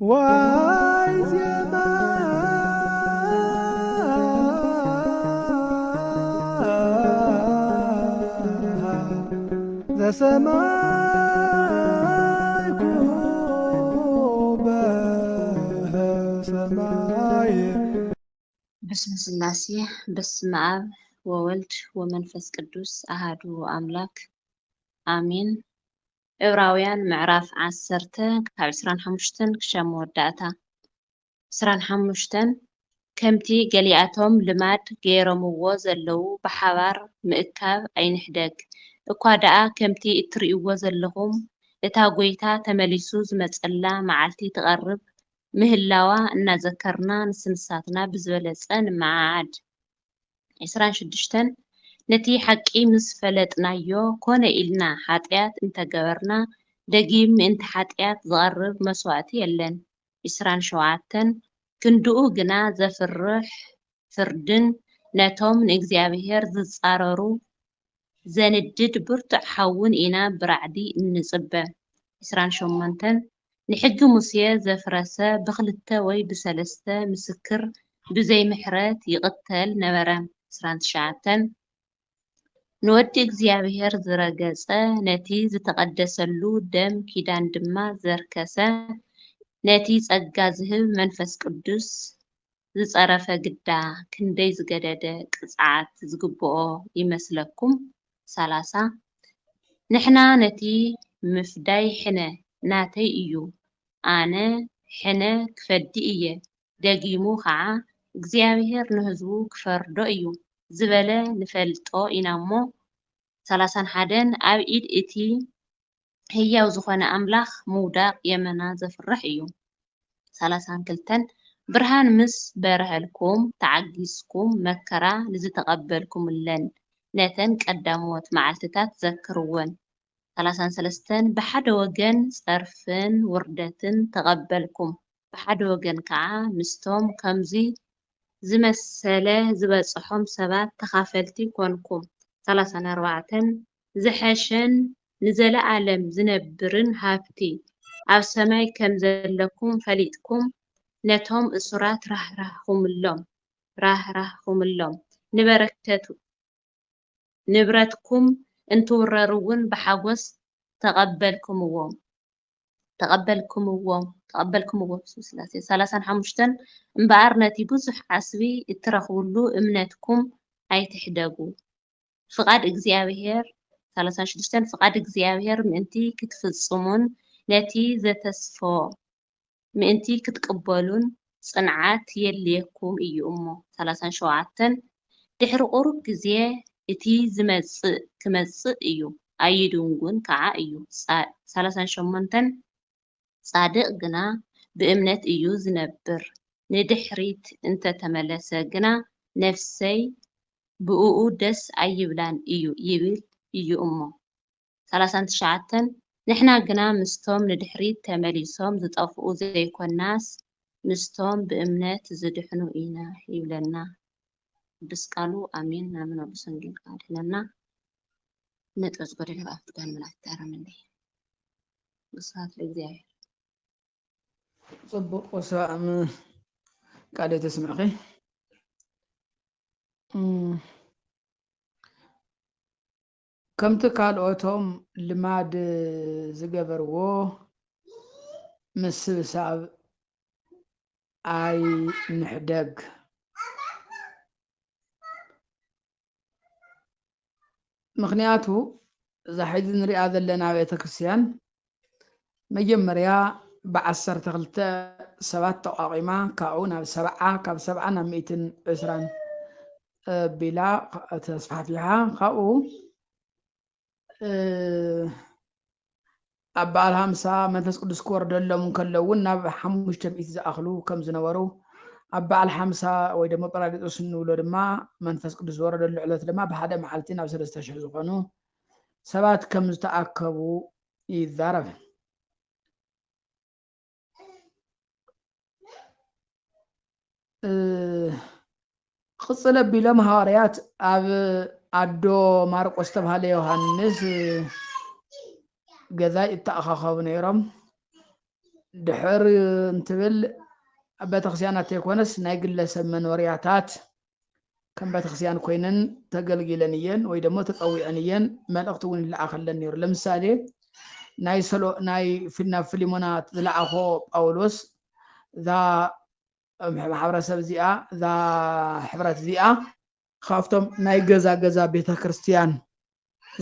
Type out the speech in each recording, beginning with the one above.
وعزيما ذا سماي كوبها سماي بسم سلاسي بسم آب وولد ومنفس قدوس أهدو أملاك آمين. عبراويان معراف عسرته كاب 25 كشام وداتا 25 كمتي قلياتهم لماد غيرمو زلو بحبار مئكاب أينحدق እኳ ደኣ ከምቲ እትርእይዎ ዘለኹም እታ ጎይታ ተመሊሱ ዝመጸላ መዓልቲ ትቐርብ ምህላዋ እናዘከርና ንስንሳትና ብዝበለጸ ንመዓዓድ 26 ነቲ ሓቂ ምስ ፈለጥናዮ ኮነ ኢልና ሓጢያት እንተገበርና ደጊም ምእንቲ ሓጢያት ዝቐርብ መስዋዕቲ የለን 27 ክንድኡ ግና ዘፍርሕ ፍርድን ነቶም ንእግዚአብሔር ዝጻረሩ ዘንድድ ብርቱዕ ሓውን ኢና ብራዕዲ እንጽበ 28 ንሕጊ ሙሴ ዘፍረሰ ብኽልተ ወይ ብሰለስተ ምስክር ብዘይ ምሕረት ይቕተል ነበረ 29 ንወዲ እግዚአብሔር ዝረገጸ ነቲ ዝተቐደሰሉ ደም ኪዳን ድማ ዘርከሰ ነቲ ጸጋ ዝህብ መንፈስ ቅዱስ ዝጸረፈ ግዳ ክንደይ ዝገደደ ቅጽዓት ዝግብኦ ይመስለኩም 30 ንሕና ነቲ ምፍዳይ ሕነ ናተይ እዩ ኣነ ሕነ ክፈዲ እየ ደጊሙ ከዓ እግዚአብሔር ንህዝቡ ክፈርዶ እዩ ዝበለ ንፈልጦ ኢና እሞ 31 ኣብ ኢድ እቲ ህያው ዝኾነ ኣምላኽ ምውዳቕ የመና ዘፍርሕ እዩ 32 ብርሃን ምስ በረህልኩም ተዓጊስኩም መከራ ንዝተቐበልኩምለን ነተን ቀዳሞት መዓልትታት ዘክርወን 33 ብሓደ ወገን ጸርፍን ውርደትን ተቐበልኩም ብሓደ ወገን ከዓ ምስቶም ከምዚ ዝመሰለ ዝበጽሖም ሰባት ተኻፈልቲ ኮንኩም 34 ዝሐሸን ንዘለዓለም ዝነብርን ሃብቲ ኣብ ሰማይ ከም ዘለኩም ፈሊጥኩም ነቶም እሱራት ራህራህኩምሎም ንበረከቱ ንብረትኩም እንትውረሩውን ብሓጎስ ተቐበልኩምዎ ስላሴ 35 እምበኣር ነቲ ብዙሕ ዓስቢ እትረኽብሉ እምነትኩም ኣይትሕደጉ ፍቓድ እግዚአብሔር 36 ፍቓድ እግዚአብሔር ምእንቲ ክትፍጽሙን ነቲ ዘተስፎ ምእንቲ ክትቅበሉን ጽንዓት የልየኩም እዩ እሞ 37 ድሕሪ ቁሩብ ግዜ እቲ ዝመጽእ ክመጽእ እዩ ኣይድንጉን ከዓ እዩ 38 ጻድቕ ግና ብእምነት እዩ ዝነብር ንድሕሪት እንተተመለሰ ግና ነፍሰይ ብኡኡ ደስ ኣይብላን እዩ ይብል እዩ እሞ 39 ንሕና ግና ምስቶም ንድሕሪት ተመሊሶም ዝጠፍኡ ዘይኮናስ ምስቶም ብእምነት ዝድሕኑ ኢና ይብለና ቅዱስ ቃሉ አሜን ናምን ቅዱስ ወንጌል ካድነና ነጥብ ጎደለ በአፍጋን መላእክት ታረምልኝ ብስራት ለእግዚአብሔር ጽቡቕ ወሰላም ቃል ተስምዕኺ ከምቲ ካልኦቶም ልማድ ዝገበርዎ ምስብሳብ ኣይ ንሕደግ ምክንያቱ እዛ ሕዚ ንሪኣ ዘለና ቤተ ክርስቲያን መጀመርያ ብ12 ሰባት ተቋቂማ ካብኡ ናብ 70 ካብ 70 ናብ 120 ቢላ ተስፋሕፊሓ ካብኡ ኣብ በዓል 50 መንፈስ ቅዱስ ክወርደሎም ከለውን ናብ 500 ዝኣኽሉ ከም ዝነበሩ ኣብ በዓል 50 ወይ ድማ ጰራቅሊጦስ እንብሎ ድማ መንፈስ ቅዱስ ዝወረደሉ ዕለት ድማ ብሓደ መዓልቲ ናብ 3000 ዝኾኑ ሰባት ከም ዝተኣከቡ ይዛረብ ቅፅል ኣቢሎም ሃዋርያት ኣብ ኣዶ ማርቆስ ተባሃለ ዮሃንስ ገዛ ይተኣኻኸቡ ነይሮም ድሕር እንትብል ቤተክርስቲያናት ይኮነስ ናይ ግለሰብ መኖርያታት ከም ቤተክርስቲያን ኮይነን ተገልግለን እየን ወይ ደግሞ ተፀዊዐን እየን መልእክቲ እውን ይለኣኸለን ነይሩ ለምሳሌ ናይ ፊሊሞና ዝለኣኾ ጳውሎስ እዛ ማሕበረሰብ እዚኣ እዛ ሕብረት እዚኣ ካብቶም ናይ ገዛ ቤተክርስቲያን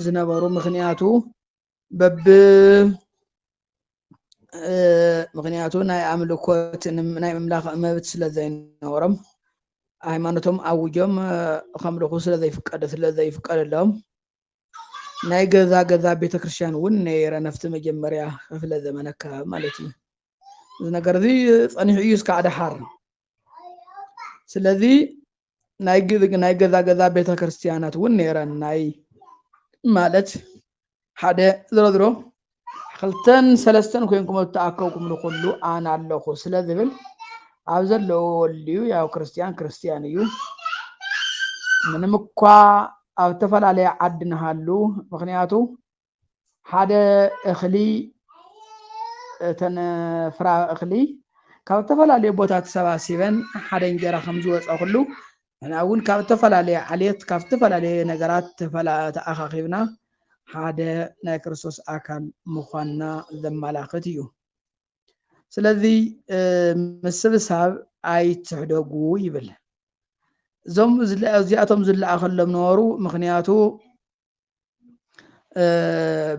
ዝነበሩ ምክንያቱ ምክንያቱ ናይ ኣምልኮት ናይ ምምላኽ መብት ስለ ዘይነበሮም ሃይማኖቶም ኣውጆም ከምልኹ ስለ ዘይፍቀደሎም ናይ ገዛ ቤተክርስቲያን እውን ነይረ ነፍቲ መጀመርያ ክፍለ ዘመን ኣከባቢ ማለት እዩ እዚ ነገር እዚ ፀኒሑ እዩ እስካዕ ድሓር ስለዚ ናይ ገዛ ቤተክርስቲያናት እውን ነይረን ናይ ማለት ሓደ ዝሮ ክልተን ሰለስተን ኮይንኩም ተኣከብኩም ንኩሉ ኣነ ኣለኹ ስለ ዝብል ኣብ ዘለዎ ወልዩ ያው ክርስቲያን እዩ ምንም እኳ ኣብ ተፈላለየ ዓዲ ንሃሉ ምክንያቱ ሓደ እኽሊ እተን ፍራ እኽሊ ካብ ተፈላለየ ቦታ ተሰባሲበን ሓደ እንጀራ ከም ዝወፀ ኩሉ እና እውን ካብ ተፈላለየ ዓሌት ካብ ተፈላለየ ነገራት ተኣኻኺብና ሓደ ናይ ክርስቶስ ኣካል ምዃንና ዘመላኽት እዩ ስለዚ ምስብሳብ ኣይትሕደጉ ይብል እዞም እዚኣቶም ዝለኣኸሎም ነበሩ ምክንያቱ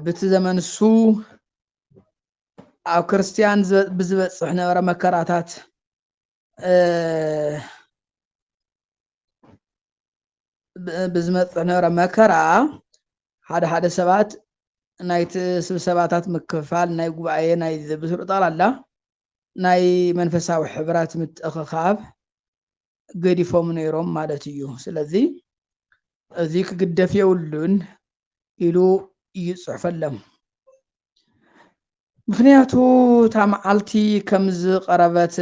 በቲ ዘመን እሱ ኣብ ክርስቲያን ብዝበፅሕ ነበረ መከራታት ብዝመፅሕ ነበረ መከራ ሓደ ሰባት ናይቲ ስብሰባታት ምክፍፋል ናይ ጉባኤ ናይ ብስሩ ጠቕላላ ናይ መንፈሳዊ ሕብረት ምትእኽኻብ ገዲፎም ነይሮም ማለት እዩ ስለዚ እዚ ክግደፍ የብሉን ኢሉ ይፅሕፈሎም ምክንያቱ እታ መዓልቲ ከም ዝቐረበት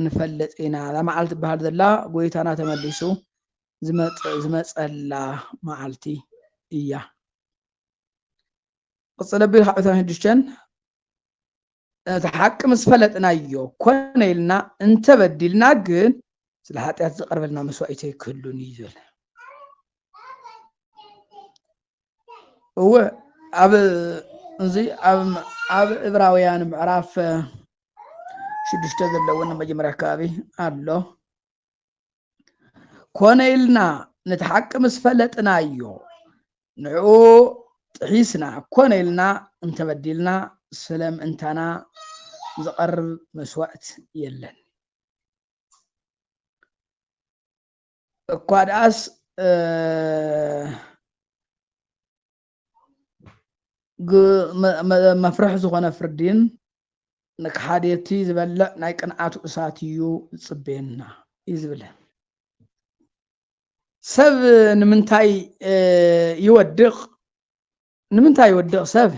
ንፈልጥ ኢና እዛ መዓልቲ ትበሃል ዘላ ጎይታና ተመሊሱ ዝመፀላ መዓልቲ እያ ቅፅል ኣቢል ካብ 6 እቲ ሓቂ ምስ ፈለጥናዮ ኮነ ኢልና እንተበዲልና ግን ስለ ሓጢኣት ዝቐርበልና መስዋእቲ ይክህሉን እዩ ዝብል ኣብ እዚ ኣብ ዕብራውያን ምዕራፍ 6 ዘለውን መጀመርያ ከባቢ ኣሎ ኮነ ኢልና ነቲ ሓቂ ምስ ፈለጥናዮ ንዑ ጥሒስና ኮነ ኢልና እንተበዲልና ስለምእንታና ዝቐርብ መስዋእት የለን እኳ ደኣስ መፍርሒ ዝኾነ ፍርድን ንክሓደቲ ዝበልዕ ናይ ቅንዓቱ እሳት እዩ ዝፅበየና እዩ ዝብል ሰብ ንምንታይ ይወድቕ ሰብ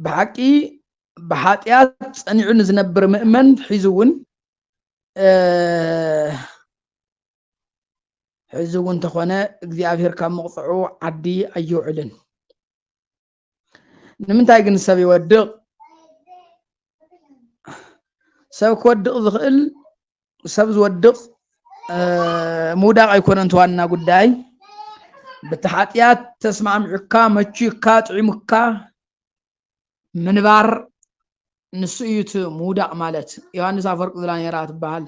ብሓቂ ብሓጢኣት ፀኒዑ ንዝነብር ምእመን ሒዙ እውን ተኾነ እግዚኣብሔር ካብ መቕፅዑ ዓዲ ኣይውዕልን ንምንታይ ግን ሰብ ይወድቕ ሰብ ክወድቕ ዝኽእል ሰብ ዝወድቕ ምውዳቕ ኣይኮነን ዋና ጉዳይ በቲ ሓጢኣት ተስማዕምዑካ መቺካ ጥዒሙካ ምንባር ንሱ እዩ እቲ ምውዳቕ ማለት ዮሃንስ ኣፈወርቅ ዝላኔራ ትበሃል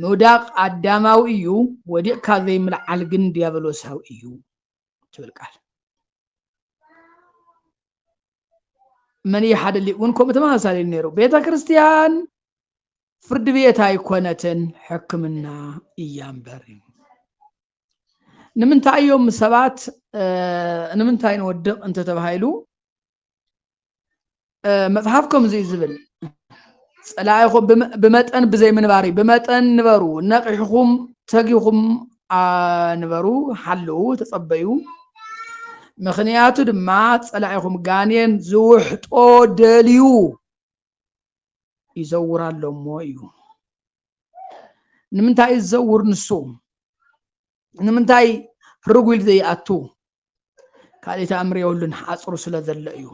ምውዳቕ ኣዳማዊ እዩ ወዲቕካ ዘይምልዓል ግን ዲያብሎሳዊ እዩ ትብል ቃል መን ሓደ ሊቅ እውን ከምኡ ተመሳሳሊ ነይሩ ቤተ ክርስቲያን ፍርዲ ቤት ኣይኮነትን ሕክምና እያ እምበር ንምንታይ እዮም ሰባት ንምንታይ ንወድቕ እንተተባሂሉ መጽሓፍ ከምዚ ዝብል ፀላኢኹም ብመጠን ብዘይ ምንባሪ ብመጠን ንበሩ ነቂሕኹም ተጊኹም ንበሩ ሓልው ተጸበዩ ምክንያቱ ድማ ፀላኢኹም ጋኔን ዝውሕጦ ደልዩ ይዘውራሎሞ እዩ ንምንታይ ዝዘውር ንሱ ንምንታይ ርጉል ዘይኣቱ ካልእ ተኣምር የብሉን ሓፅሩ ስለ ዘሎ እዩ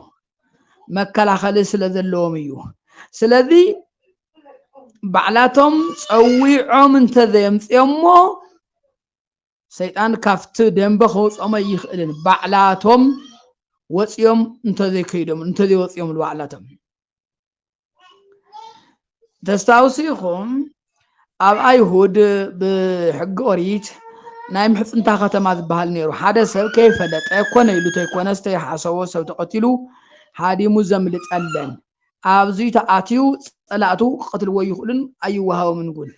መከላኸሊ ስለ ዘለዎም እዩ ስለዚ ባዕላቶም ፀዊዖም እንተዘየምፅኦሞ ሰይጣን ካፍቲ ደንበ ከውፅኦም ኣይኽእልን ባዕላቶም ወፅኦም እንተዘይከይዶም እንተዘይወፅኦም ባዕላቶም ተስታውሱ ኢኹም ኣብ ኣይሁድ ብሕጊ ኦሪት ናይ ምሕፅንታ ከተማ ዝበሃል ነይሩ ሓደ ሰብ ከይፈለጠ ኮነ ኢሉ ተይኮነ ዝተይሓሰቦ ሰብ ተቐቲሉ ሃዲሙ ዘምልጠለን ኣብዙይ ተኣትዩ ፀላእቱ ክቀትልዎ ይኽእሉን ኣይወሃቦምን ጉን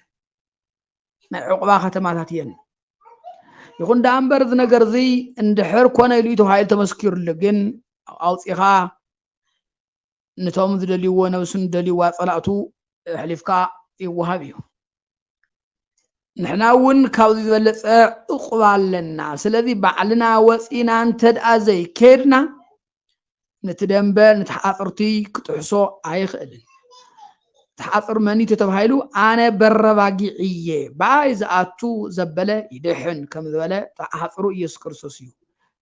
ናይ ዕቁባ ከተማታት እየን ይኹን ዳ እምበር እዚ ነገር እዚ እንድሕር ኮነ ኢሉ ተባሂሉ ተመስኪሩሉ ግን ኣውፂኻ ነቶም ዝደልይዎ ነብሱን ዝደልይዋ ፀላእቱ ሕሊፍካ ይወሃብ እዩ ንሕና እውን ካብዚ ዝበለፀ ዕቁባ ኣለና ስለዚ ባዕልና ወፂና እንተድኣ ዘይከድና ነቲ ደንበ ነቲ ሓፅርቲ ክጥሕሶ ኣይኽእልን ተሓፅር መኒ ተባሂሉ ኣነ በረባጊዕ እየ ባይ ዝኣቱ ዘበለ ይድሕን ከም ዝበለ ተሓፅሩ ኢየሱስ ክርስቶስ እዩ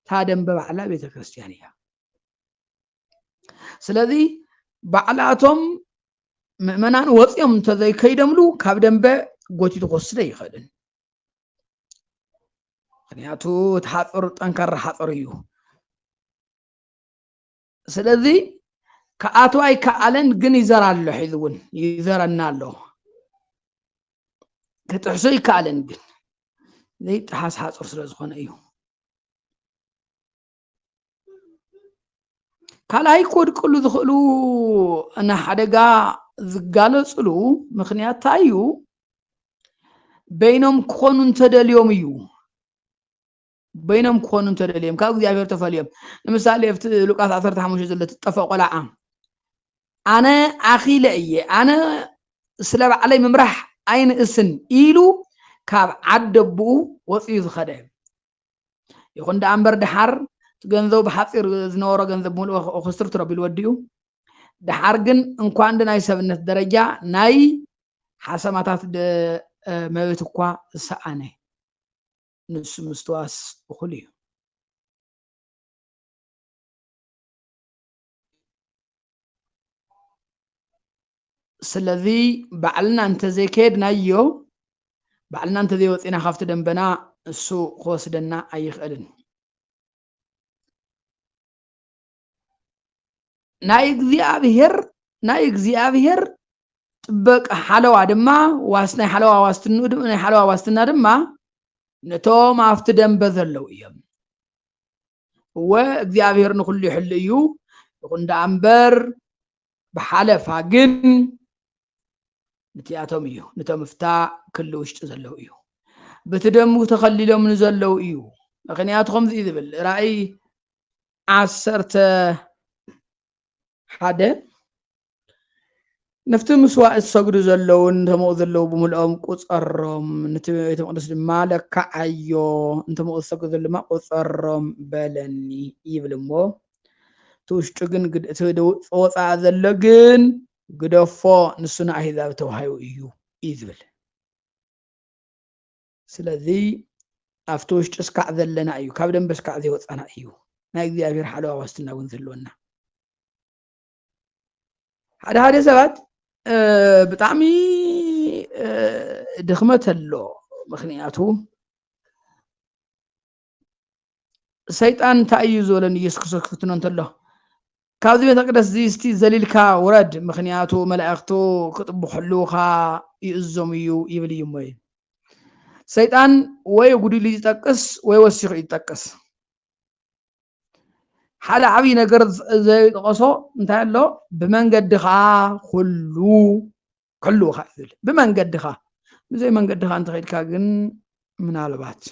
ታ ደንበ ባዕላ ቤተክርስትያን እያ ስለዚ ባዕላቶም ምእመናን ወፅኦም እንተዘይከይደምሉ ካብ ደንበ ጎቲቱ ክወስደ ይኽእልን ምክንያቱ ተሓፅር ጠንካራ ሓፅር እዩ ስለዚ ከኣትዋ ኣይከኣለን ግን ይዘራ ኣሎ ሒዙ እውን ይዘረና ኣሎ ክጥሕሶ ይከኣለን ግን ዘይጠሓስ ሓፅር ስለ ዝኾነ እዩ ካልኣይ ክወድቅሉ ዝኽእሉ ንሓደጋ ዝጋለፅሉ ምክንያት እንታይ እዩ በይኖም ክኾኑ እንተደልዮም እዩ በይኖም ክኾኑ እንተደልዮም ካብ እግዚኣብሔር ተፈልዮም ንምሳሌ ኣብቲ ሉቃስ 15 ዘሎ ትጠፈ ቆልዓ ኣነ ኣኺለ እየ ኣነ ስለ ባዕለይ ምምራሕ ኣይንእስን ኢሉ ካብ ዓዲ ኣቦኡ ወፂኡ ዝኸደ ይኹን ዳ እምበር ድሓር ገንዘቡ ብሓፂር ዝነበሮ ገንዘብ ምሉእ ክስርት ረቢሉ ወዲኡ ድሓር ግን እንኳን ናይ ሰብነት ደረጃ ናይ ሓሰማታት መብት እኳ ዝሰኣነ ንሱ ምስትዋስ እኹል እዩ ስለዚ ባዕልና እንተዘይከድናዮ ባዕልና እንተዘይወፂና ካብቲ ደንበና እሱ ክወስደና ኣይኽእልን ናይ እግዚኣብሔር ጥበቅ ሓለዋ ድማ ዋስናይ ሓለዋ ዋስትና ድማ ነቶም ኣብቲ ደንበ ዘለው እዮም እግዚአብሔር ንኩሉ ይሕሉ እዩ ይኹን ዳ እምበር ብሓለፋ ግን ነቲኣቶም እዩ ነቶም ፍታእ ክሊ ውሽጢ ዘለው እዩ በቲ ደሙ ተኸሊሎም ንዘለው እዩ ምክንያቱ ከምዚ እዩ ዝብል ራእይ 11 ነፍቲ ምስዋዕ ዝሰግዱ ዘለውን እንተምኡ ዘለው ብምልኦም ቁፀሮም ነቲ ቤተ መቅደስ ድማ ለካዓዮ እንተምኡ ዝሰግዱ ዘሎ ድማ ቁፀሮም በለኒ ይብል እሞ እቲ ውሽጡ ግን ወፃእ ዘሎ ግን ግደፎ ንሱ ንኣሕዛብ ተባሂቡ እዩ ዝብል ስለዚ ኣብቲ ውሽጡ እስካዕ ዘለና እዩ ካብ ደንበ እስካዕ ዘይወፃና እዩ ናይ እግዚኣብሔር ሓለዋ ዋስትና እውን ዘለወና ሓደ ሰባት ብጣዕሚ ድኽመት ኣሎ ምክንያቱ ሰይጣን እንታይ እዩ ዝበለን ኢየሱስ ክርስቶስ ክፍትኖ እንተሎ ካብዚ ቤተ መቅደስ እስቲ ዘሊልካ ውረድ ምክንያቱ መላእክቱ ክጥብሕሉካ ይእዞም እዩ ይብል እዩ ሞይ ሰይጣን ወይ ጉዲሉ ይጠቅስ ወይ ወሲኹ ይጠቅስ ሓደ ዓብይ ነገር ዘይጠቀሶ እንታይ ኣሎ ብመንገድኻ ኩሉኻ ይብል ብመንገድኻ ብዘይ መንገድኻ እንተኸይድካ ግን ምናልባት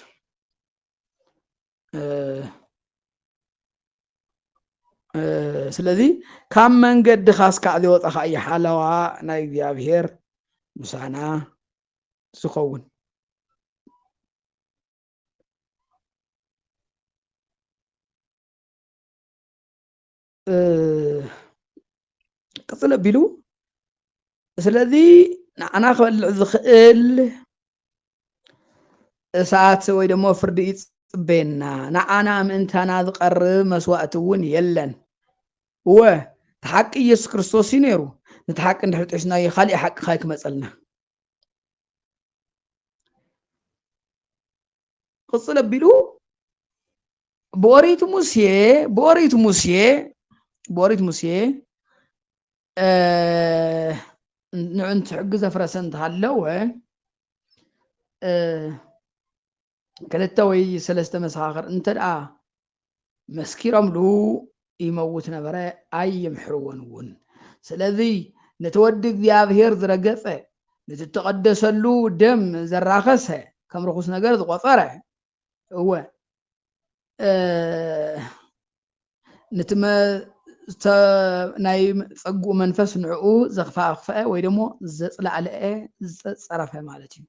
ስለዚ ካብ መንገድኻ እስካዕ ዘይወፃኻ እዩ ሓለዋ ናይ እግዚኣብሔር ምሳና ዝኸውን ቅፅል ኣቢሉ ስለዚ ንዓና ክበልዕ ዝኽእል እሳት ወይ ደሞ ፍርዲ ይፅበየና ንዓና ምእንታና ዝቐርብ መስዋእቲ እውን የለን እወ حق يسوع كريستوس ينيرو نتحق نحطشنا يخلي حق خايك مثلنا قصة بيلو بوريت موسى نعنت حجز فرسنت هلو كلتا وي سلسته مساخر انت مسكيرم له يموت نبره اي يمحرون ون ስለዚህ نتودق እግዚአብሔር ዝረገጸ نتتقدسሉ ደም ዘራኸሰ ከም ርኩስ ነገር ዝቆፀረ እወ نتم ናይ ፀጉ መንፈስ ንዕኡ ዘኽፋኽፈ ወይ ደሞ ዘፅላዕለአ ዝፀረፈ ማለት እዩ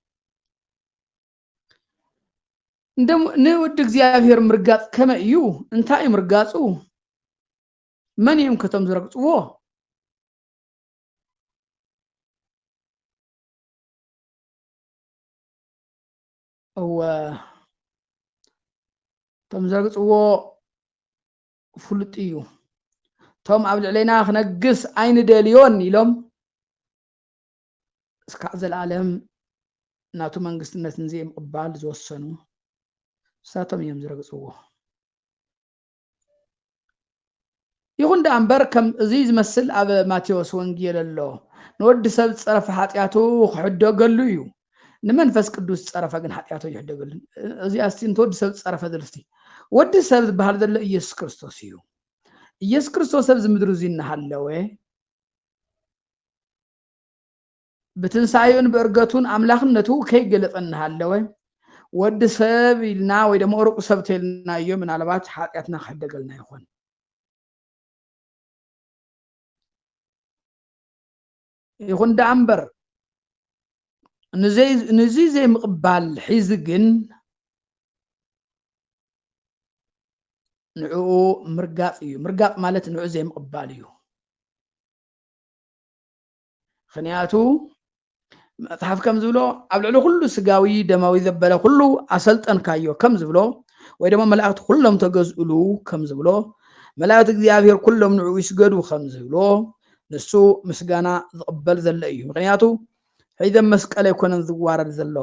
ንውድ እግዚአብሔር ምርጋፅ ከመ እዩ እንታይ ምርጋፁ መን እዮም ከተም ዝረግፅዎ እወ ቶም ዝረግፅዎ ፍሉጥ እዩ ቶም ኣብ ልዕለና ክነግስ ኣይንደልዮን ኢሎም እስካዕ ዘለዓለም ናቱ መንግስትነት ንዘይምቕባል ዝወሰኑ ሳቶም እዮም ዝረግፅዎ ይኹን ዳ እምበር ከም እዚ ዝመስል ኣብ ማቴዎስ ወንጌል ኣሎ ንወዲ ሰብ ፀረፈ ኃጢአቱ ክሕደገሉ እዩ ንመንፈስ ቅዱስ ፀረፈ ግን ኃጢአቱ ይሕደገሉ እዚ ኣስቲ ንወዲ ሰብ ፀረፈ ዝልስቲ ወዲ ሰብ ዝበሃል ዘሎ ኢየሱስ ክርስቶስ እዩ ኢየሱስ ክርስቶስ ኣብ ዝምድሩ እዚ እናሃለወ ብትንሳኤን በእርገቱን ኣምላኽነቱ ከይገለፀ እናሃለወ ወዲ ሰብ ኢልና ወይ ደሞ ሩቅ ሰብ ተልና እዩ ምናልባት ኃጢአትና ክሕደገልና ይኾን ይኹን ዳ እምበር ንዚ ዘይምቕባል ሒዝ ግን ንዕኡ ምርጋፅ እዩ ምርጋፅ ማለት ንዕኡ ዘይምቕባል እዩ ምክንያቱ መፅሓፍ ከም ዝብሎ ኣብ ልዕሊ ኩሉ ስጋዊ ደማዊ ዘበለ ኩሉ ኣሰልጠንካዮ ከም ዝብሎ ወይ ደሞ መላእክቲ ኩሎም ተገዝኡሉ ከም ዝብሎ መላእክቲ እግዚአብሔር ኩሎም ንዕኡ ይስገዱ ከም ዝብሎ ንሱ ምስጋና ዝቕበል ዘሎ እዩ ምክንያቱ ሒዘ መስቀል ኣይኮነን ዝዋረድ ዘሎ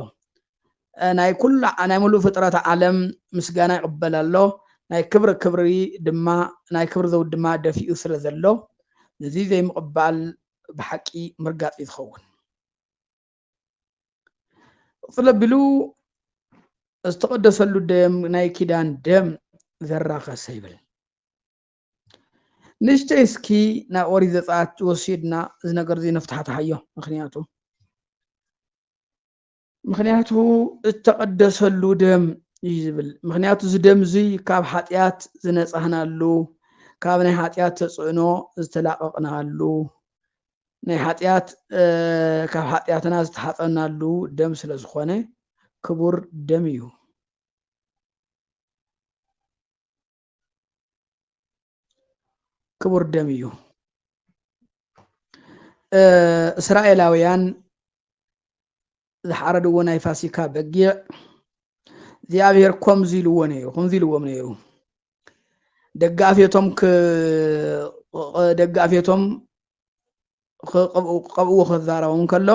ናይ ኩሉ ናይ ሙሉእ ፍጥረት ዓለም ምስጋና ይቕበል ኣሎ ናይ ክብሪ ድማ ናይ ክብሪ ዘውድ ድማ ደፊኡ ስለ ዘሎ እዚ ዘይምቕባል ብሓቂ ምርጋፅ ይኸውን ፍለቢሉ ዝተቀደሰሉ ደም ናይ ኪዳን ደም ዘራኸሰ ይብል ንሽተይ እስኪ ናይ ኦሪት ዘፀአት ወሲድና እዚ ነገር እዚ ነፍታሕታሓዮ ምክንያቱ ዝተቀደሰሉ ደም እዩ ዝብል ምክንያቱ እዚ ደም እዚ ካብ ኃጢአት ዝነፃህናሉ ካብ ናይ ኃጢአት ተፅዕኖ ዝተላቐቕናሉ ናይ ኃጢአት ካብ ኃጢአትና ዝተሓፀናሉ ደም ስለ ዝኾነ ክቡር ደም እዩ ክቡር ደም እዩ እስራኤላውያን ዝሓረድዎ ናይ ፋሲካ በጊዕ እግዚአብሔር ከምዚ ኢልዎም ነይሩ ደጋፊቶም ክቐብኡ ክዛረቦም ከሎ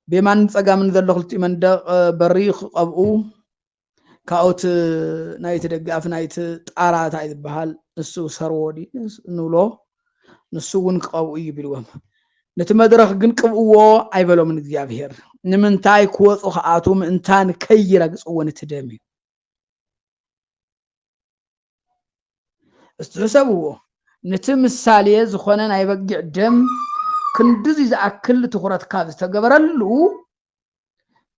ብየማን ፀጋምን ዘሎ ክልቲኡ መንደቕ በሪ ክቐብኡ ካብኦት ናይቲ ደጋፊ ናይቲ ጣራ እንታይ ዝበሃል ንሱ ሰርዎ ንብሎ ንሱ እውን ክቐብኡ እዩ ይብልዎም ነቲ መድረኽ ግን ቅብእዎ ኣይበሎምን እግዚአብሔር ንምንታይ ክወፁ ከኣቱ ምእንታን ከይረግፅዎ ነቲ ደም እዩ እስትሕሰብዎ ነቲ ምሳሌ ዝኾነ ናይ በጊዕ ደም ክንድዚ ዝኣክል ትኩረት ካብ ዝተገበረሉ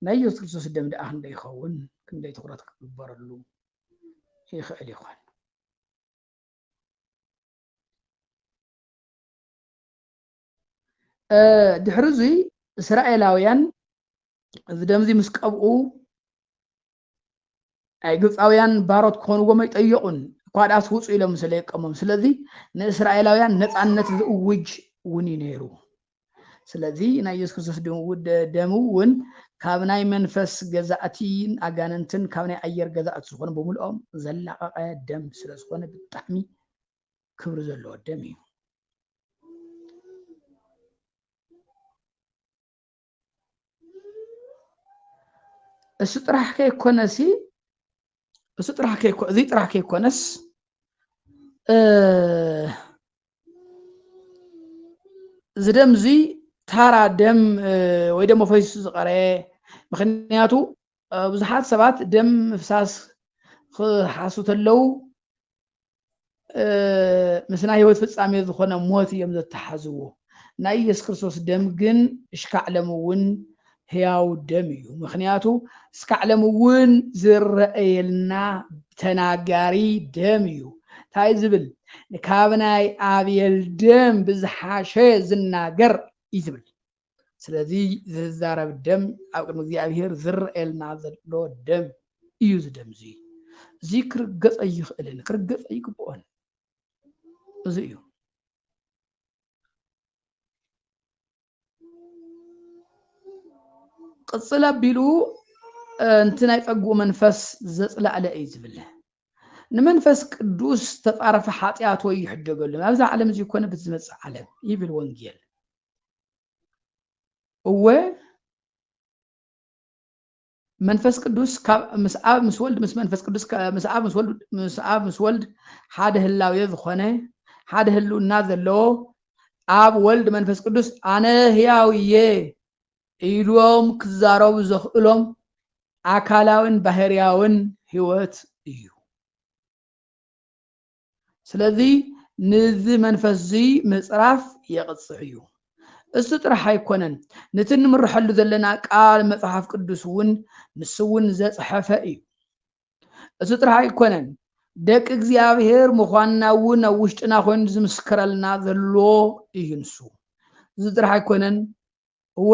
ናይ ኢየሱስ ክርስቶስ ደም ደኣ ክንደይ ይኸውን ክንደይ ትኩረት ክግበረሉ ይኽእል ይኾን ድሕሪ እዚ እስራኤላውያን እዚ ደም እዚ ምስ ቀብኡ ናይ ግብፃውያን ባሮት ክኾንዎም ኣይጠየቁን ኳዳስ ውፁ ኢሎም ስለ የቀሞም ስለዚ ንእስራኤላውያን ነፃነት ዝእውጅ እውን እዩ ነይሩ ስለዚ ናይ ኢየሱስ ክርስቶስ ደም እውን ካብ ናይ መንፈስ ገዛእትን ኣጋንንትን ካብ ናይ ኣየር ገዛእቲ ዝኾነ ብምልኦም ዘላቐቐ ደም ስለ ዝኾነ ብጣዕሚ ክብሪ ዘለዎ ደም እዩ እሱ ጥራሕ ከይኮነሲ እሱ ጥራሕ ከይኮ እዚ ጥራሕ ከይኮነስ ዝደም እዚ ታራ ደም ወይ ደሞ ፈይሱ ዝቀረ ምክንያቱ ብዙሓት ሰባት ደም ምፍሳስ ክሓሱ ተለው ምስ ናይ ህይወት ፍጻሜ ዝኾነ ሞት እዮም ዘተሓዝዎ ናይ ኢየሱስ ክርስቶስ ደም ግን እሽካዕ ለም እውን ህያው ደም እዩ ምክንያቱ እስካዕ ለም እውን ዝረአየልና ተናጋሪ ደም እዩ እንታይ ዝብል ካብ ናይ አብየል ደም ብዝሓሸ ዝናገር እዩ ዝብል ስለዚ ዝዛረብ ደም ኣብ ቅድሚ እግዚኣብሔር ዝረአየልና ዘሎ ደም እዩ እዚ ደም እዚ ክርገፅ ኣይኽእልን ክርገፅ ኣይግብኦን እዚ እዩ ቅፅል ኣቢሉ እንቲ ናይ ፀጉኡ መንፈስ ዘፅላዕለ እዩ ዝብል ንመንፈስ ቅዱስ ተፃረፈ ሓጢኣት ወይ ይሕደገሉ ኣብዚ ዓለም እዚ ኮነ ብዝመፅእ ዓለም ይብል ወንጌል እወ መንፈስ ቅዱስ ካብ ምስ ኣብ ምስ ወልድ ምስ መንፈስ ቅዱስ ምስ ኣብ ምስ ወልድ ሓደ ህላዌ ዝኾነ ሓደ ህልውና ዘለዎ ኣብ ወልድ መንፈስ ቅዱስ ኣነ ህያው እየ ኢሎም ክዛረቡ ዘኽእሎም ኣካላውን ባህርያውን ህይወት እዩ ስለዚ ነዚ መንፈስ እዚ ምፅራፍ የቕፅዕ እዩ እሱ ጥራሕ ኣይኮነን ነቲ ንምርሐሉ ዘለና ቃል መፅሓፍ ቅዱስ እውን ንሱ እውን ዘፅሐፈ እዩ እሱ ጥራሕ ኣይኮነን ደቂ እግዚኣብሔር ምዃንና እውን ኣብ ውሽጥና ኮይኑ ዝምስክረልና ዘሎ እዩ ንሱ እዚ ጥራሕ ኣይኮነን እወ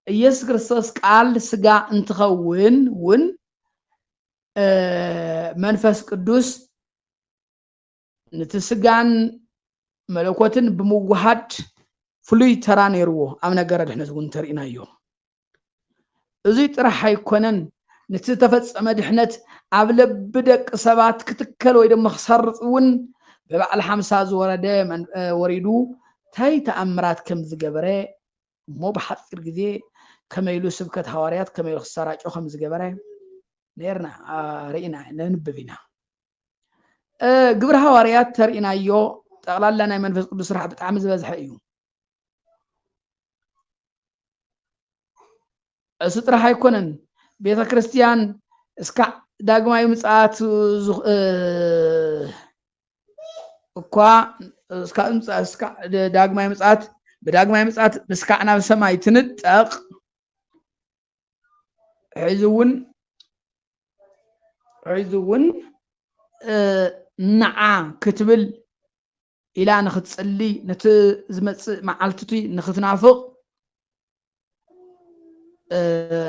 ኢየሱስ ክርስቶስ ቃል ስጋ እንትኸውን እውን መንፈስ ቅዱስ ነቲ ስጋን መለኮትን ብምውሃድ ፍሉይ ተራ ነይርዎ ኣብ ነገረ ድሕነት እውን ተሪእናዮ እዚ ጥራሕ ኣይኮነን ነቲ ተፈፀመ ድሕነት ኣብ ለቢ ደቂ ሰባት ክትከል ወይ ድማ ክሰርፅ እውን ብበዓል 50 ዝወረደ ወሪዱ እንታይ ተኣምራት ከም ዝገበረ እሞ ብሓፂር ግዜ ከመይሉ ስብከት ሃዋርያት ከመይሉ ክሰራጮ ከም ዝገበረ ነርና ርኢና ነንብብ ኢና ግብረ ሃዋርያት ተሪእናዮ ጠቕላላ ናይ መንፈስ ቅዱስ ስራሕ ብጣዕሚ ዝበዝሐ እዩ እሱ ጥራሕ ኣይኮነን ቤተ ክርስቲያን እስካዕ ዳግማዊ ምጽኣት እኳ እስካዕ ዳግማዊ ምጽኣት ብዳግማዊ ምጽኣት እስካዕ ናብ ሰማይ ትንጠቕ ሕዚ እውን ንዓ ክትብል ኢላ ንክትፅሊ ነቲ ዝመፅእ መዓልቲ ንክትናፍቕ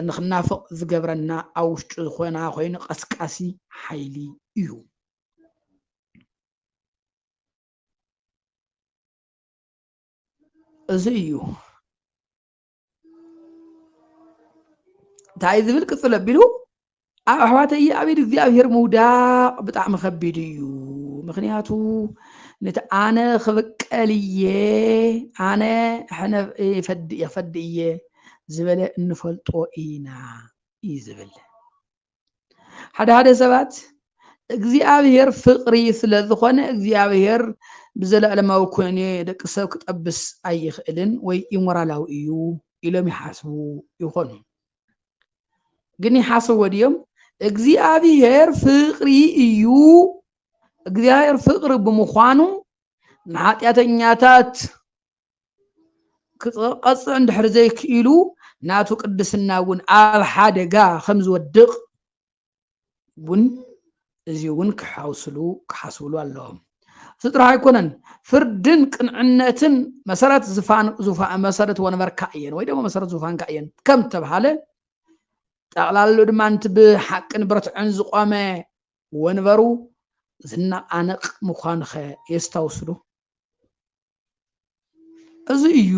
ንክናፍቕ ዝገብረና ኣብ ውሽጡ ዝኾና ኮይኑ ቀስቃሲ ሓይሊ እዩ እዚ እዩ እንታይ ዝብል ቅፅል ኣቢሉ ኣብ ኣሕዋተይ ኣብ ኢድ እግዚኣብሔር ምውዳቕ ብጣዕሚ ከቢድ እዩ ምክንያቱ ነቲ ኣነ ክብቀል እየ ኣነ የፈዲ እየ ዝበለ እንፈልጦ ኢና እዩ ዝብል ሓደ ሰባት እግዚኣብሔር ፍቅሪ ስለ ዝኾነ እግዚኣብሔር ብዘለኣለማዊ ኮነ ደቂ ሰብ ክጠብስ ኣይኽእልን ወይ ኢሞራላዊ እዩ ኢሎም ይሓስቡ ይኾኑ ግን ይሓስብዎ ድዮም እግዚኣብሔር ፍቅሪ እዩ እግዚኣብሔር ፍቅሪ ብምዃኑ ንኃጢአተኛታት ክቐፅዕ እንድሕር ዘይክኢሉ ናቱ ቅድስና እውን ኣብ ሓደጋ ከም ዝወድቕ እውን እዚ እውን ክሓስብሉ ኣለዎም እዚ ጥራሕ ኣይኮነን ፍርድን ቅንዕነትን መሰረት ወንበርካ እየን ወይ ደግሞ መሰረት ዙፋንካ እየን ከም ተባሃለ ጠቕላሉ ድማንቲ ብሓቅን ብርትዕን ዝቆመ ወንበሩ ዝነቃነቕ ምዃኑ ኸ የስታውስሉ እዚ እዩ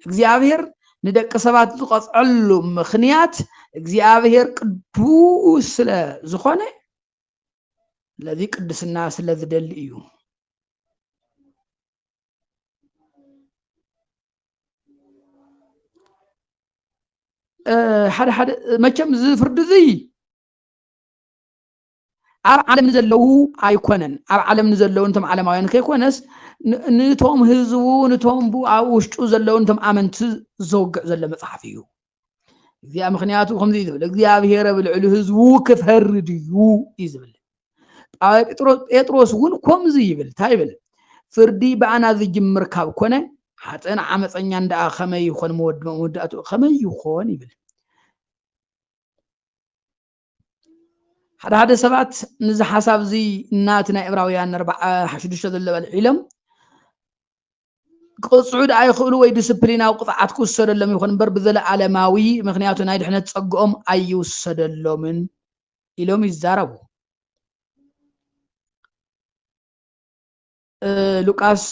እግዚአብሔር ንደቂ ሰባት ዝቐፅዐሉ ምክንያት እግዚአብሔር ቅዱስ ስለ ዝኾነ ለዚ ቅድስና ስለ ዝደሊ እዩ ሓደ መቸም ዝፍርዲ እዚ ኣብ ዓለም ንዘለዉ ኣይኮነን ኣብ ዓለም ንዘለዉ እንቶም ዓለማውያን ከይኮነስ ንቶም ህዝቡ ንቶም ኣብ ውሽጡ ዘለዉ እንቶም ኣመንቲ ዘውግዕ ዘሎ መፅሓፍ እዩ እዚኣ ምክንያቱ ከምዚ እዩ ዝብል እግዚኣብሔር ኣብ ልዕሊ ህዝቡ ክፈርድ እዩ እዩ ዝብል ጴጥሮስ እውን ከምዚ ይብል እንታይ ይብል ፍርዲ ብኣና ዝጅምር ካብ ኮነ ሓጥን ዓመፀኛ እንዳኣ ከመይ ይኮን መወዳእቱ ከመይ ይኮን ይብል ሓደ ሰባት ነዚ ሓሳብ እዚ እናቲ ናይ ዕብራውያን 4:6 ዘሎ በልዒሎም ቅፅዑድ ኣይኽእሉ ወይ ዲስፕሊናዊ ቅፅዓት ክውሰደሎም ይኹን እምበር ብዘለኣለማዊ ምክንያቱ ናይ ድሕነት ፀግኦም ኣይውሰደሎምን ኢሎም ይዛረቡ ሉቃስ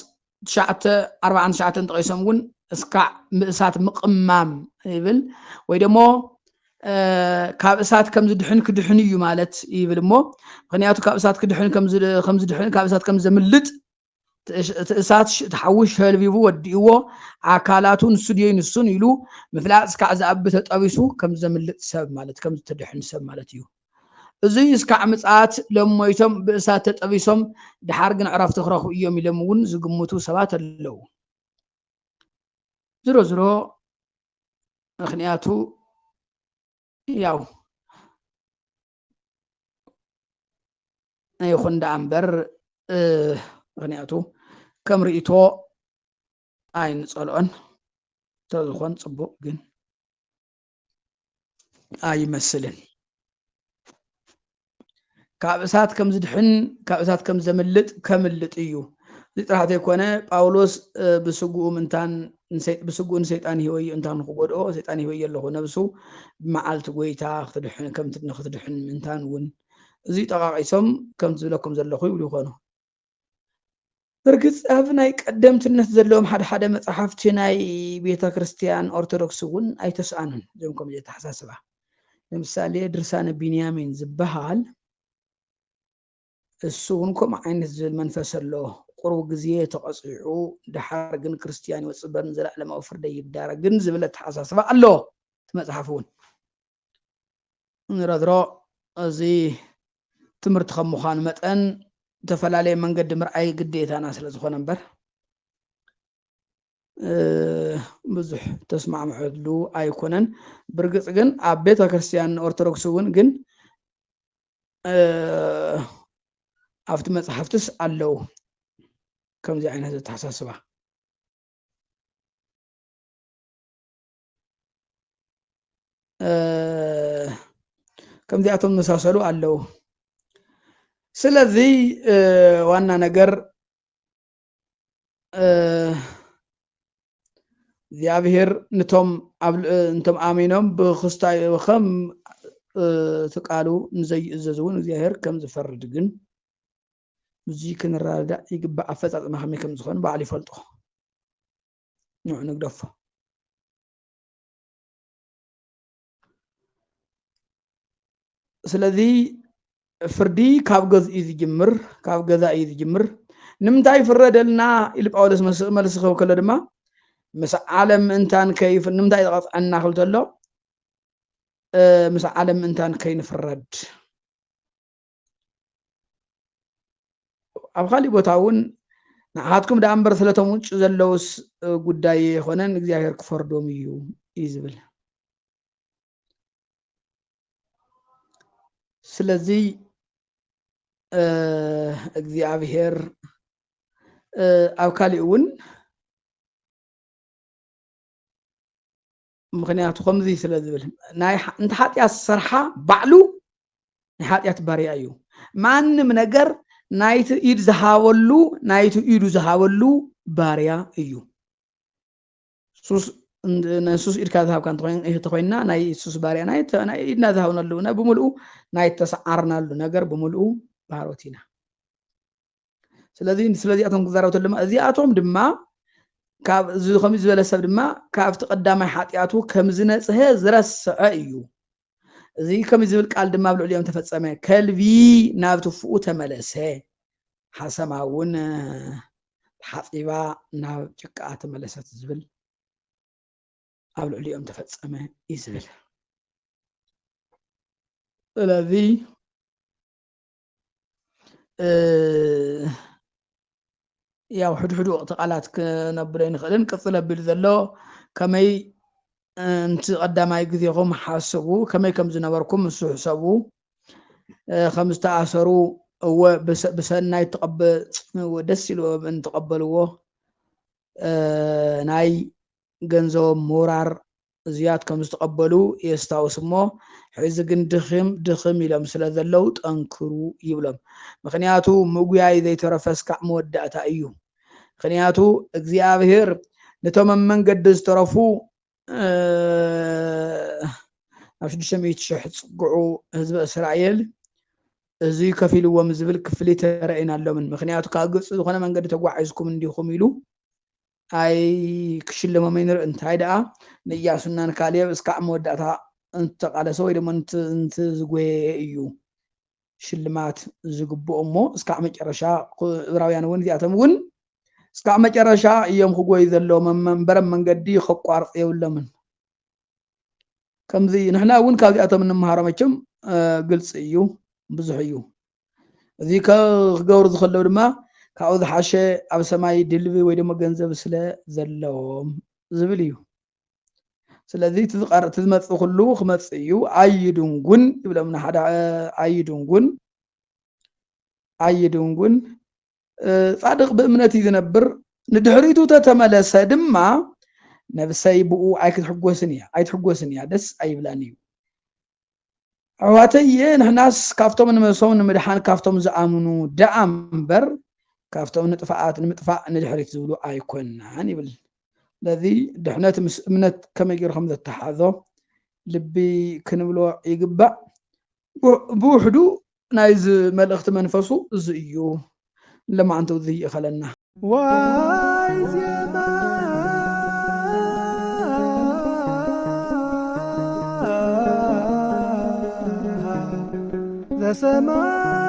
9:49 ጠቂሶም እውን እስካዕ ምእሳት ምቕማም ይብል ወይ ደሞ ካብ እሳት ከም ዝድሕን ክድሕን እዩ ማለት ይብል እሞ ምክንያቱ ካብ እሳት ክድሕን ከም ዝድሕን ካብ እሳት ከም ዘምልጥ እሳት ተሓውሽ ሸልቢቡ ወዲእዎ ኣካላቱ ንሱ ድዩ ንሱን ኢሉ ምፍላጥ እስካዕ ዝኣቢ ተጠቢሱ ከም ዘምልጥ ሰብ ማለት ከም ዝተድሕን ሰብ ማለት እዩ እዚ እስካዕ ምፅኣት ለሞይቶም ብእሳት ተጠቢሶም ድሓር ግን ዕረፍቲ ክረኽቡ እዮም ኢሎም እውን ዝግምቱ ሰባት ኣለዉ ዝሮ ዝሮ ምክንያቱ ያው ይኹን ዳ እምበር ምክንያቱ ከም ርእቶ ኣይንፀልኦን ተዝኾን ፅቡቅ ግን ኣይመስልን ካብ እሳት ከም ዝድሕን ካብ እሳት ከም ዘምልጥ ከምልጥ እዩ እዚ ጥራሕ ዘይኮነ ጳውሎስ ብስጉኡ ምንታን ብስጉኡ ንሰይጣን ሂወዩ እንታን ክጎድኦ ሰይጣን ሂወዩ ኣለኹ ነብሱ ብመዓልቲ ጎይታ ክትድሕን ምንታን እውን እዚ ጠቃቂሶም ከም ዝብለኩም ዘለኹ ይብሉ ይኾኑ በርግፅ ኣብ ናይ ቀደምትነት ዘለዎም ሓደ መፅሓፍቲ ናይ ቤተ ክርስቲያን ኦርቶዶክስ እውን ኣይተሰኣኑን እዞም ከምዚ ተሓሳስባ ለምሳሌ ድርሳነ ቢንያሚን ዝበሃል እሱ እውን ከምኡ ዓይነት ዝብል መንፈስ ኣለዎ ቁሩብ ግዜ ተቐፂዑ ድሓር ግን ክርስቲያን ይወፅእ በር ንዘለኣለማዊ ፍርዲ ይዳረግን ዝብል ኣተሓሳስባ ኣለዎ እቲ መፅሓፍ እውን ንረድሮ እዚ ትምህርቲ ከም ምዃኑ መጠን ዝተፈላለየ መንገዲ ምርኣይ ግዴታና ስለ ዝኾነ እምበር ብዙሕ ተስማዕምዐሉ ኣይኮነን ብርግፅ ግን ኣብ ቤተ ክርስቲያን ኦርቶዶክስ እውን ግን ኣብቲ መፅሓፍትስ ኣለዉ ከምዚ ዓይነት ተሓሳስባ ከምዚኣቶም መሳሰሉ ኣለዉ ስለዚ ዋና ነገር እግዚኣብሔር ነቶም ኣሚኖም ብክስታይ ከም ትቃሉ ንዘይእዘዝ እውን እግዚኣብሔር ከም ዝፈርድ ግን እዚ ክንረዳእ ይግባእ ኣፈፃፅማ ከመይ ከም ዝኾነ በዓል ይፈልጦ ንዑ ንግደፎ ስለዚ ፍርዲ ካብ ገዝ እዩ ዝጅምር ካብ ገዛ እዩ ዝጅምር ንምንታይ ፍረደልና ኢሉ ጳውሎስ መልሲ ክህብ ከሎ ድማ ምስ ዓለም ምእንታን ንምንታይ ዝቐፅዐና ክብል ተሎ ምስ ዓለም ምእንታን ከይንፍረድ ኣብ ካሊእ ቦታ እውን ንዓኻትኩም ዳ እምበር ስለቶም ውጭ ዘለውስ ጉዳይ የኮነን እግዚኣብሔር ክፈርዶም እዩ እዩ ዝብል ስለዚ እግዚኣብሔር ኣብ ካሊእ እውን ምክንያቱ ከምዚ ስለ ዝብል ናይ እንተ ሓጢኣት ዝሰርሓ ባዕሉ ናይ ሓጢኣት ባርያ እዩ ማንም ነገር ናይቲ ኢድ ዝሃበሉ ናይቲ ኢዱ ዝሃበሉ ባርያ እዩ ንሱስ ኢድካ ዝሃብካ እንተኮይንና ናይ ሱስ ባርያ ናይ ኢድና ዝሃብናሉ ብምልኡ ናይ ተሰዓርናሉ ነገር ብምልኡ ባሮት ኢና ስለዚኣቶም ክዛረብ ተሎ እዚኣቶም ድማ ካብ ከምዚ ዝበለ ሰብ ድማ ካብቲ ቀዳማይ ሓጢኣቱ ከም ዝነፅሀ ዝረስዐ እዩ እዚ ከምዚ ዝብል ቃል ድማ ብልዕሊኦም ተፈፀመ ከልቢ ናብ ትፍኡ ተመለሰ ሓሰማ እውን ሓፂባ ናብ ጭቃ ተመለሰት ዝብል ኣብ ልዕሊኦም ተፈጸመ እዩ ዝብል ስለዚ ያው ሕድሕዱ ወቕቲ ቃላት ክነብረ ይንኽእልን ቅፅል ኣቢሉ ዘሎ ከመይ እንቲ ቀዳማይ ግዜኹም ሓስቡ ከመይ ከም ዝነበርኩም ንሱ ሕሰቡ ከም ዝተኣሰሩ እወ ብሰናይ ደስ ኢልዎም እንትቐበልዎ ናይ ገንዘቦም ምውራር ዝያድ ከም ዝተቐበሉ የስታውስ እሞ ሕዚ ግን ድኽም ኢሎም ስለ ዘለው ጠንክሩ ይብሎም ምክንያቱ ምጉያይ ዘይተረፈ እስካዕ መወዳእታ እዩ ምክንያቱ እግዚኣብሔር ነቶም ኣብ መንገዲ ዝተረፉ ኣብ 600,000 ዝፅግዑ ህዝቢ እስራኤል እዚ ከፍ ኢልዎም ዝብል ክፍሊ ተረእይና ኣሎምን ምክንያቱ ካብ ግብፂ ዝኾነ መንገዲ ተጓዒዝኩም እንዲኹም ኢሉ ኣይ ክሽልሞም ይንርኢ እንታይ ደኣ ንኢያሱና ንካሌብ እስካዕ መወዳእታ እንተቃለሰ ወይ ድማ እንትዝጎየ እዩ ሽልማት ዝግብኦ እሞ እስካዕ መጨረሻ ዕብራውያን እውን እዚኣቶም እውን እስካዕ መጨረሻ እዮም ክጎዩ ዘለዎም መንበረ መንገዲ ከቋርፅ የብሎምን ከምዚ ንሕና እውን ካብዚኣቶም እንመሃሮ መቸም ግልፂ እዩ ብዙሕ እዩ እዚ ክገብሩ ዝኸለው ድማ ካብኡ ዝሓሸ ኣብ ሰማይ ድልቢ ወይ ድማ ገንዘብ ስለ ዘለዎም ዝብል እዩ ስለዚ እቲ ዝመፅእ ኩሉ ክመፅእ እዩ ኣይድንጉን ይብሎም ሓደ ኣይድንጉን ጻድቕ ብእምነት እዩ ዝነብር ንድሕሪቱ ተተመለሰ ድማ ነብሰይ ብኡ ኣይትሕጎስን እያ ደስ ኣይብላን እዩ ኣሕዋተየ ንሕናስ ካብቶም ንመሶም ንምድሓን ካብቶም ዝኣምኑ ደኣ እምበር ካብቶም ንምጥፋእ ንድሕሪት ዝብሉ ኣይኮናን ይብል ስለዚ ድሕነት ምስ እምነት ከመይ ጌርኩም ዘተሓዞ ልቢ ክንብሎ ይግባእ ብውሕዱ ናይዚ መልእኽቲ መንፈሱ እዚ እዩ ለማዓንተ እዚ ይኸለና ዋይዜማ ዘሰማይ